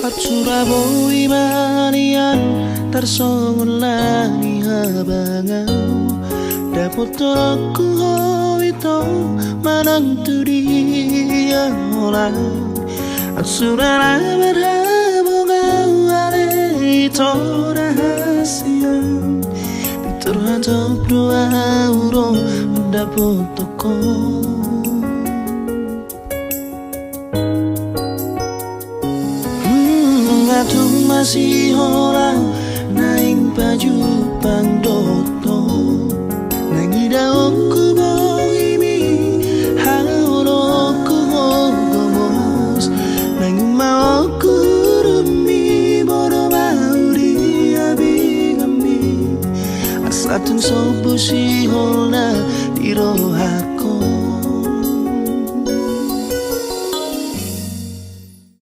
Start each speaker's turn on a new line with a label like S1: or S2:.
S1: Suraboy banian tarsongon lani habangau dapot aku hoito manantu dia olah asurana berhabungau ale itu rahasia bitur hatop dua euro dapot toko Ngatung masih orang naing baju pangdoto nangida oku boimi hauro oku hogomos nanguma oku rumi bodo bauri abigami asatun sobu si hola dirohak